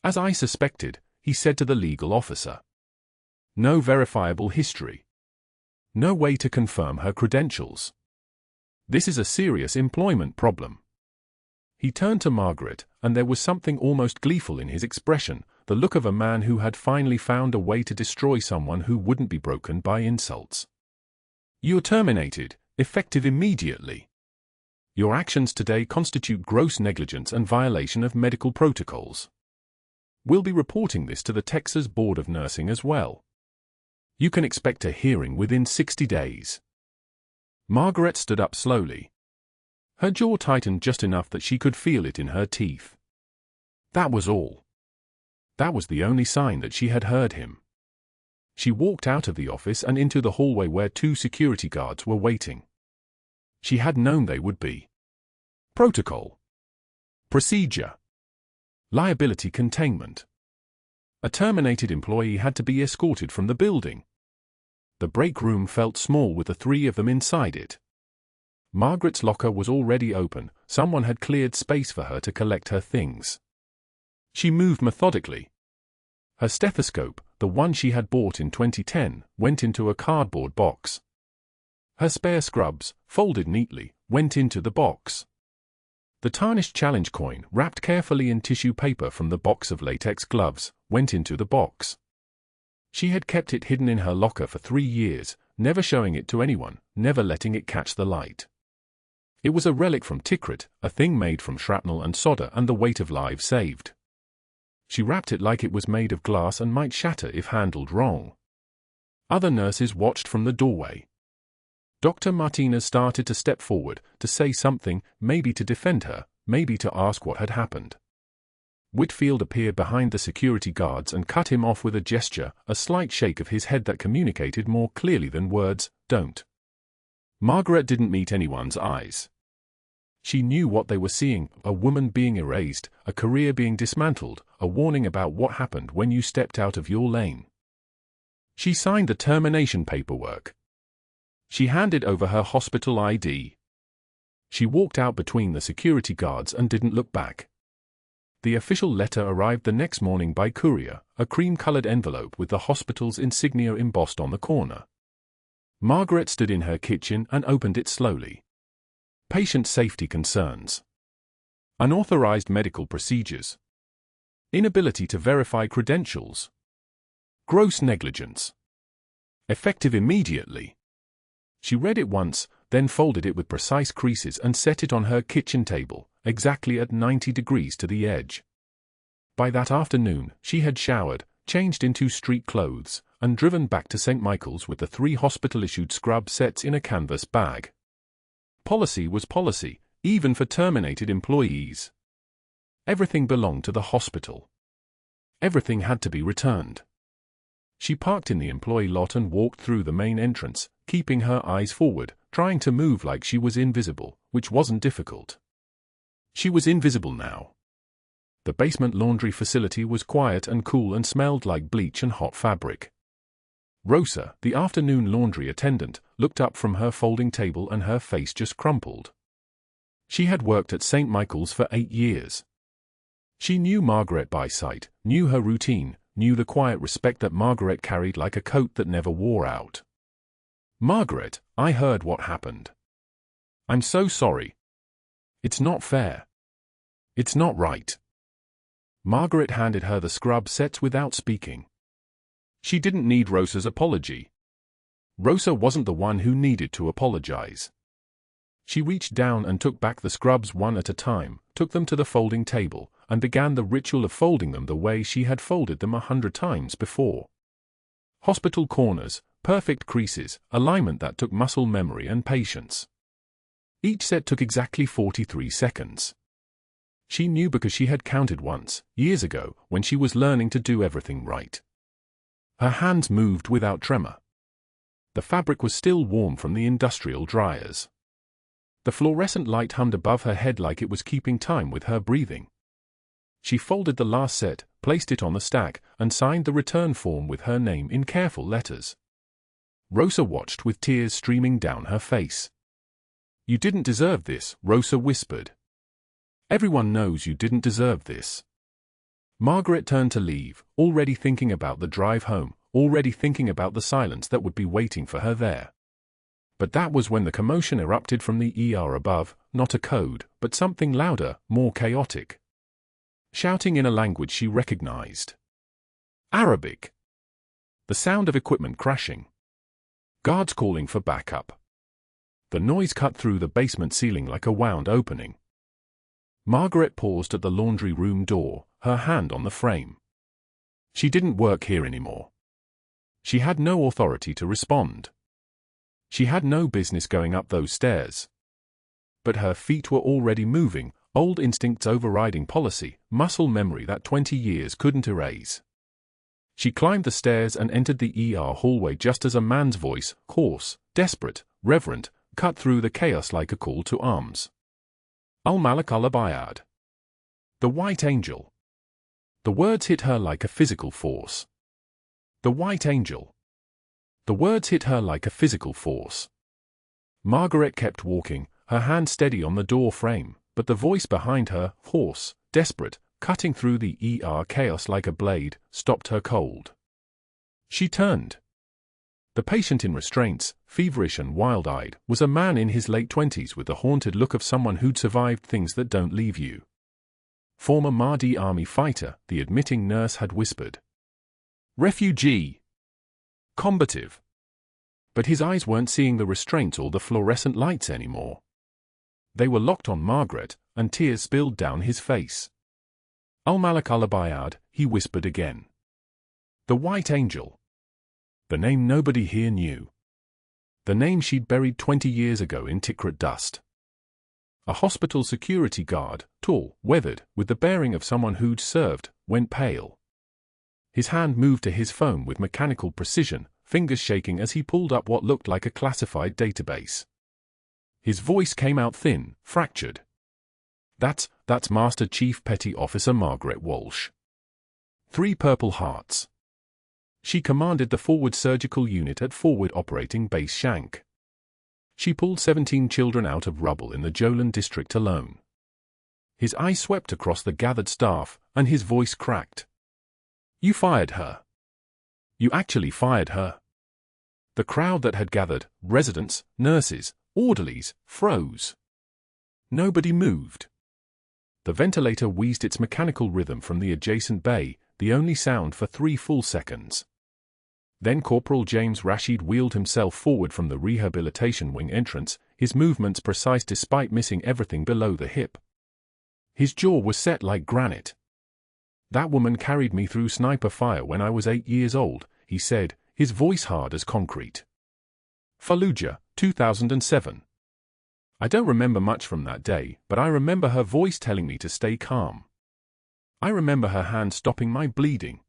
"As I suspected," he said to the legal officer. "No verifiable history. No way to confirm her credentials. This is a serious employment problem." He turned to Margaret, and there was something almost gleeful in his expression, the look of a man who had finally found a way to destroy someone who wouldn't be broken by insults. "You're terminated, effective immediately. Your actions today constitute gross negligence and violation of medical protocols. We'll be reporting this to the Texas Board of Nursing as well. You can expect a hearing within 60 days. Margaret stood up slowly. Her jaw tightened just enough that she could feel it in her teeth. That was all. That was the only sign that she had heard him. She walked out of the office and into the hallway where 2 security guards were waiting. She had known they would be. Protocol. Procedure. Liability containment. A terminated employee had to be escorted from the building. The break room felt small with the 3 of them inside it. Margaret's locker was already open, someone had cleared space for her to collect her things. She moved methodically. Her stethoscope, the one she had bought in 2010, went into a cardboard box. Her spare scrubs, folded neatly, went into the box. The tarnished challenge coin, wrapped carefully in tissue paper from the box of latex gloves, went into the box. She had kept it hidden in her locker for 3 years, never showing it to anyone, never letting it catch the light. It was a relic from Tikrit, a thing made from shrapnel and solder and the weight of lives saved. She wrapped it like it was made of glass and might shatter if handled wrong. Other nurses watched from the doorway. Dr. Martinez started to step forward, to say something, maybe to defend her, maybe to ask what had happened. Whitfield appeared behind the security guards and cut him off with a gesture, a slight shake of his head that communicated more clearly than words, "Don't." Margaret didn't meet anyone's eyes. She knew what they were seeing, a woman being erased, a career being dismantled, a warning about what happened when you stepped out of your lane. She signed the termination paperwork. She handed over her hospital ID. She walked out between the security guards and didn't look back. The official letter arrived the next morning by courier, a cream-colored envelope with the hospital's insignia embossed on the corner. Margaret stood in her kitchen and opened it slowly. Patient safety concerns. Unauthorized medical procedures. Inability to verify credentials. Gross negligence. Effective immediately. She read it once, then folded it with precise creases and set it on her kitchen table, exactly at 90 degrees to the edge. By that afternoon, she had showered, changed into street clothes, and driven back to St. Michael's with the 3 hospital-issued scrub sets in a canvas bag. Policy was policy, even for terminated employees. Everything belonged to the hospital. Everything had to be returned. She parked in the employee lot and walked through the main entrance, keeping her eyes forward, trying to move like she was invisible, which wasn't difficult. She was invisible now. The basement laundry facility was quiet and cool and smelled like bleach and hot fabric. Rosa, the afternoon laundry attendant, looked up from her folding table and her face just crumpled. She had worked at St. Michael's for 8 years. She knew Margaret by sight, knew her routine, knew the quiet respect that Margaret carried like a coat that never wore out. "Margaret, I heard what happened. I'm so sorry. It's not fair. It's not right." Margaret handed her the scrub sets without speaking. She didn't need Rosa's apology. Rosa wasn't the one who needed to apologize. She reached down and took back the scrubs one at a time, took them to the folding table, and began the ritual of folding them the way she had folded them 100 times before. Hospital corners, perfect creases, alignment that took muscle memory and patience. Each set took exactly 43 seconds. She knew because she had counted once, years ago, when she was learning to do everything right. Her hands moved without tremor. The fabric was still warm from the industrial dryers. The fluorescent light hummed above her head like it was keeping time with her breathing. She folded the last set, placed it on the stack, and signed the return form with her name in careful letters. Rosa watched with tears streaming down her face. "You didn't deserve this," Rosa whispered. "Everyone knows you didn't deserve this." Margaret turned to leave, already thinking about the drive home, already thinking about the silence that would be waiting for her there. But that was when the commotion erupted from the ER above, not a code, but something louder, more chaotic. Shouting in a language she recognized. Arabic. The sound of equipment crashing. Guards calling for backup. The noise cut through the basement ceiling like a wound opening. Margaret paused at the laundry room door, her hand on the frame. She didn't work here anymore. She had no authority to respond. She had no business going up those stairs. But her feet were already moving, old instincts overriding policy, muscle memory that 20 years couldn't erase. She climbed the stairs and entered the ER hallway just as a man's voice, hoarse, desperate, reverent, cut through the chaos like a call to arms. "Al-Malik al-Abayad." The White Angel. The words hit her like a physical force. The White Angel. The words hit her like a physical force. Margaret kept walking, her hand steady on the door frame, but the voice behind her, hoarse, desperate, cutting through the ER chaos like a blade, stopped her cold. She turned. The patient in restraints, feverish and wild-eyed, was a man in his late 20s with the haunted look of someone who'd survived things that don't leave you. Former Mahdi army fighter, the admitting nurse had whispered. Refugee. Combative. But his eyes weren't seeing the restraints or the fluorescent lights anymore. They were locked on Margaret, and tears spilled down his face. Al-Malik al-Abayad, he whispered again. The White Angel. The name nobody here knew. The name she'd buried 20 years ago in Tikrit dust. A hospital security guard, tall, weathered, with the bearing of someone who'd served, went pale. His hand moved to his phone with mechanical precision, fingers shaking as he pulled up what looked like a classified database. His voice came out thin, fractured. That's Master Chief Petty Officer Margaret Walsh. 3 Purple Hearts. She commanded the forward surgical unit at Forward Operating Base Shank. She pulled 17 children out of rubble in the Jolan district alone. His eyes swept across the gathered staff, and his voice cracked. You fired her. You actually fired her. The crowd that had gathered, residents, nurses, orderlies, froze. Nobody moved. The ventilator wheezed its mechanical rhythm from the adjacent bay, the only sound for 3 full seconds. Then Corporal James Rashid wheeled himself forward from the rehabilitation wing entrance, his movements precise despite missing everything below the hip. His jaw was set like granite. That woman carried me through sniper fire when I was 8 years old, he said, his voice hard as concrete. Fallujah, 2007. I don't remember much from that day, but I remember her voice telling me to stay calm. I remember her hand stopping my bleeding.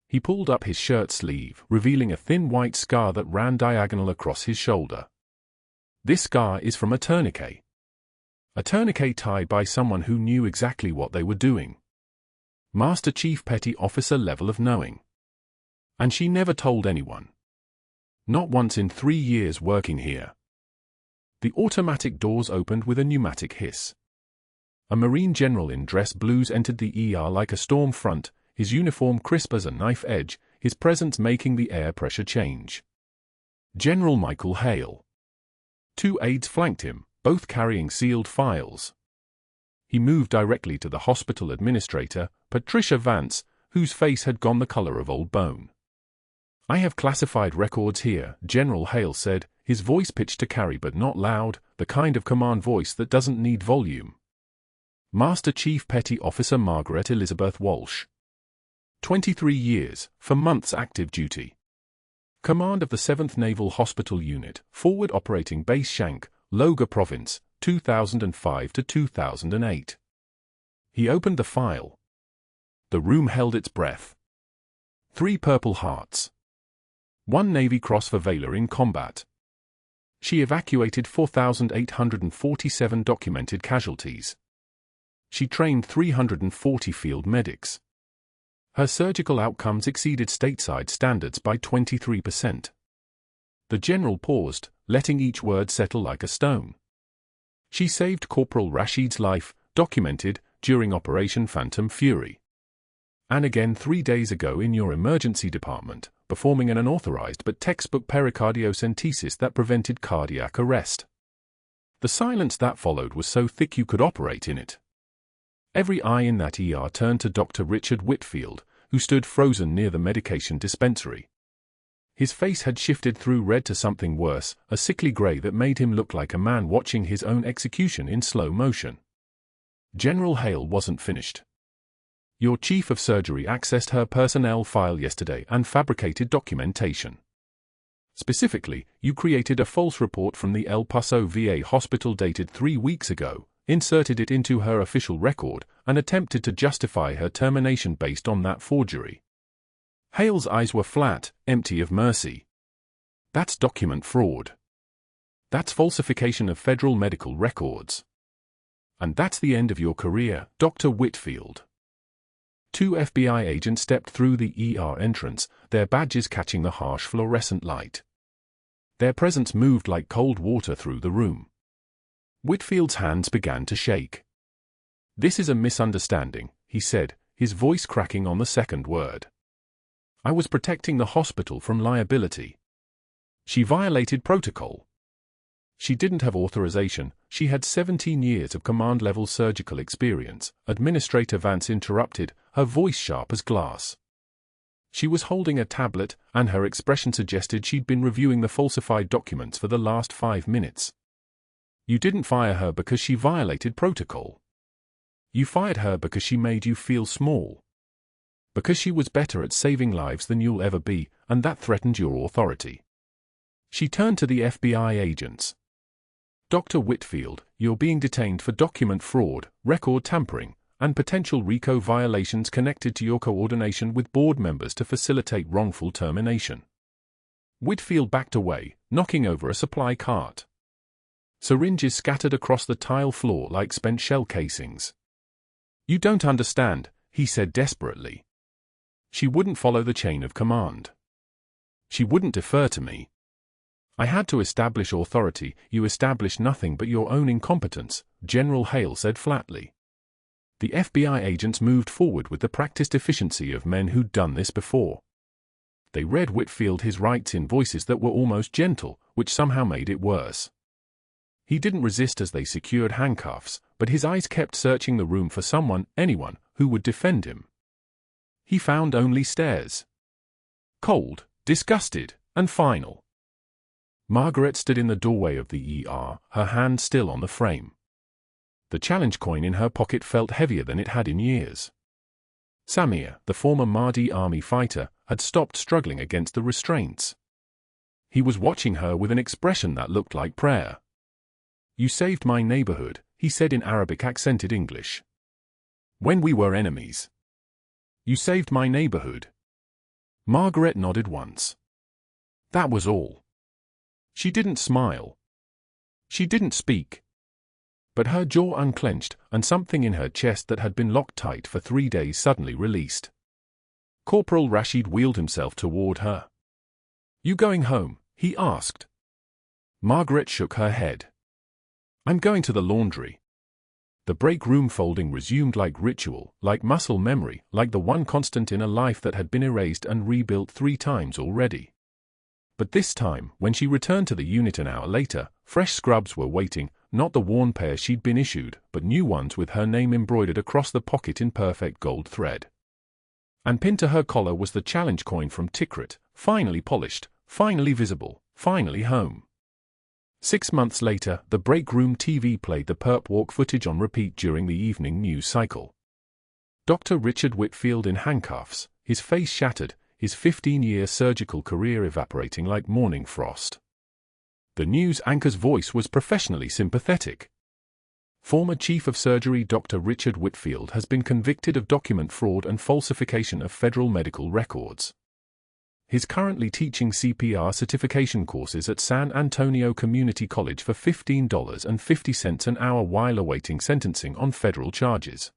He pulled up his shirt sleeve, revealing a thin white scar that ran diagonal across his shoulder. This scar is from a tourniquet. A tourniquet tied by someone who knew exactly what they were doing. Master Chief Petty Officer level of knowing. And she never told anyone. Not once in 3 years working here. The automatic doors opened with a pneumatic hiss. A Marine general in dress blues entered the ER like a storm front, his uniform crisp as a knife edge, his presence making the air pressure change. General Michael Hale. 2 aides flanked him, both carrying sealed files. He moved directly to the hospital administrator, Patricia Vance, whose face had gone the color of old bone. I have classified records here, General Hale said, his voice pitched to carry but not loud, the kind of command voice that doesn't need volume. Master Chief Petty Officer Margaret Elizabeth Walsh. 23 years, for months active duty. Command of the 7th Naval Hospital Unit, Forward Operating Base Shank, Loga Province, 2005 to 2008. He opened the file. The room held its breath. 3 Purple Hearts. 1 Navy Cross for Valor in combat. She evacuated 4,847 documented casualties. She trained 340 field medics. Her surgical outcomes exceeded stateside standards by 23%. The general paused, letting each word settle like a stone. She saved Corporal Rashid's life, documented, during Operation Phantom Fury. And again 3 days ago in your emergency department, performing an unauthorized but textbook pericardiocentesis that prevented cardiac arrest. The silence that followed was so thick you could operate in it. Every eye in that ER turned to Dr. Richard Whitfield, who stood frozen near the medication dispensary. His face had shifted through red to something worse, a sickly grey that made him look like a man watching his own execution in slow motion. General Hale wasn't finished. Your chief of surgery accessed her personnel file yesterday and fabricated documentation. Specifically, you created a false report from the El Paso VA hospital dated 3 weeks ago, inserted it into her official record, and attempted to justify her termination based on that forgery. Hale's eyes were flat, empty of mercy. That's document fraud. That's falsification of federal medical records. And that's the end of your career, Dr. Whitfield. 2 FBI agents stepped through the ER entrance, their badges catching the harsh fluorescent light. Their presence moved like cold water through the room. Whitfield's hands began to shake. This is a misunderstanding, he said, his voice cracking on the second word. I was protecting the hospital from liability. She violated protocol. She didn't have authorization. She had 17 years of command-level surgical experience. Administrator Vance interrupted, her voice sharp as glass. She was holding a tablet, and her expression suggested she'd been reviewing the falsified documents for the last 5 minutes. You didn't fire her because she violated protocol. You fired her because she made you feel small. Because she was better at saving lives than you'll ever be, and that threatened your authority. She turned to the FBI agents. Dr. Whitfield, you're being detained for document fraud, record tampering, and potential RICO violations connected to your coordination with board members to facilitate wrongful termination. Whitfield backed away, knocking over a supply cart. Syringes scattered across the tile floor like spent shell casings. You don't understand, he said desperately. She wouldn't follow the chain of command. She wouldn't defer to me. I had to establish authority. You established nothing but your own incompetence, General Hale said flatly. The FBI agents moved forward with the practiced efficiency of men who'd done this before. They read Whitfield his rights in voices that were almost gentle, which somehow made it worse. He didn't resist as they secured handcuffs, but his eyes kept searching the room for someone, anyone, who would defend him. He found only stares. Cold, disgusted, and final. Margaret stood in the doorway of the ER, her hand still on the frame. The challenge coin in her pocket felt heavier than it had in years. Samir, the former Mahdi army fighter, had stopped struggling against the restraints. He was watching her with an expression that looked like prayer. You saved my neighborhood, he said in Arabic-accented English. When we were enemies. You saved my neighborhood. Margaret nodded once. That was all. She didn't smile. She didn't speak. But her jaw unclenched, and something in her chest that had been locked tight for 3 days suddenly released. Corporal Rashid wheeled himself toward her. You going home? He asked. Margaret shook her head. I'm going to the laundry. The break room folding resumed like ritual, like muscle memory, like the one constant in a life that had been erased and rebuilt 3 times already. But this time, when she returned to the unit an hour later, fresh scrubs were waiting, not the worn pair she'd been issued, but new ones with her name embroidered across the pocket in perfect gold thread. And pinned to her collar was the challenge coin from Tikrit, finally polished, finally visible, finally home. 6 months later, the break room TV played the perp walk footage on repeat during the evening news cycle. Dr. Richard Whitfield in handcuffs, his face shattered, his 15-year surgical career evaporating like morning frost. The news anchor's voice was professionally sympathetic. Former Chief of Surgery Dr. Richard Whitfield has been convicted of document fraud and falsification of federal medical records. He's currently teaching CPR certification courses at San Antonio Community College for $15.50 an hour while awaiting sentencing on federal charges.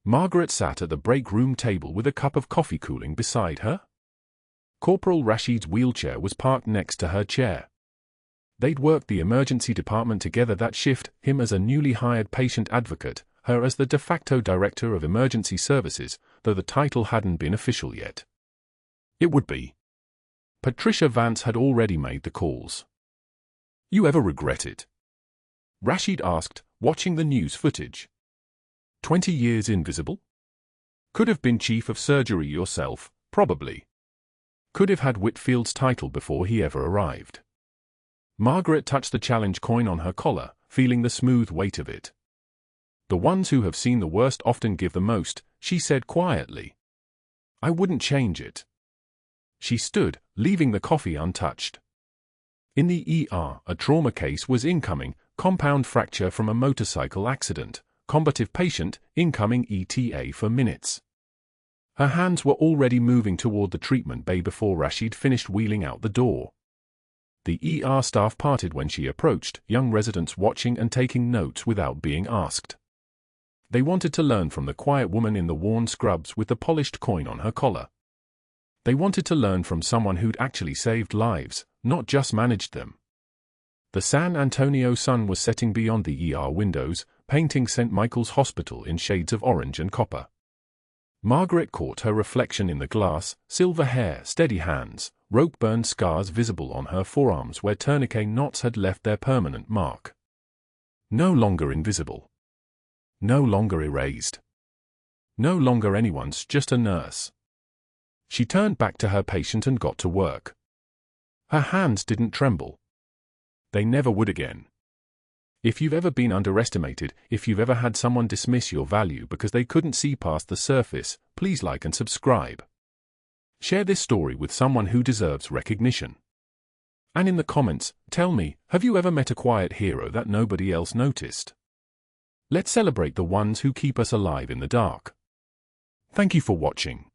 Margaret sat at the break room table with a cup of coffee cooling beside her. Corporal Rashid's wheelchair was parked next to her chair. They'd worked the emergency department together that shift, him as a newly hired patient advocate, her as the de facto director of emergency services, though the title hadn't been official yet. It would be. Patricia Vance had already made the calls. You ever regret it? Rashid asked, watching the news footage. 20 years invisible? Could have been chief of surgery yourself, probably. Could have had Whitfield's title before he ever arrived. Margaret touched the challenge coin on her collar, feeling the smooth weight of it. The ones who have seen the worst often give the most, she said quietly. I wouldn't change it. She stood, leaving the coffee untouched. In the ER, a trauma case was incoming, compound fracture from a motorcycle accident. Combative patient, incoming ETA for minutes. Her hands were already moving toward the treatment bay before Rashid finished wheeling out the door. The ER staff parted when she approached, young residents watching and taking notes without being asked. They wanted to learn from the quiet woman in the worn scrubs with the polished coin on her collar. They wanted to learn from someone who'd actually saved lives, not just managed them. The San Antonio sun was setting beyond the ER windows, painting St. Michael's Hospital in shades of orange and copper. Margaret caught her reflection in the glass, silver hair, steady hands, rope burn scars visible on her forearms where tourniquet knots had left their permanent mark. No longer invisible. No longer erased. No longer anyone's, just a nurse. She turned back to her patient and got to work. Her hands didn't tremble. They never would again. If you've ever been underestimated, if you've ever had someone dismiss your value because they couldn't see past the surface, please like and subscribe. Share this story with someone who deserves recognition. And in the comments, tell me, have you ever met a quiet hero that nobody else noticed? Let's celebrate the ones who keep us alive in the dark. Thank you for watching.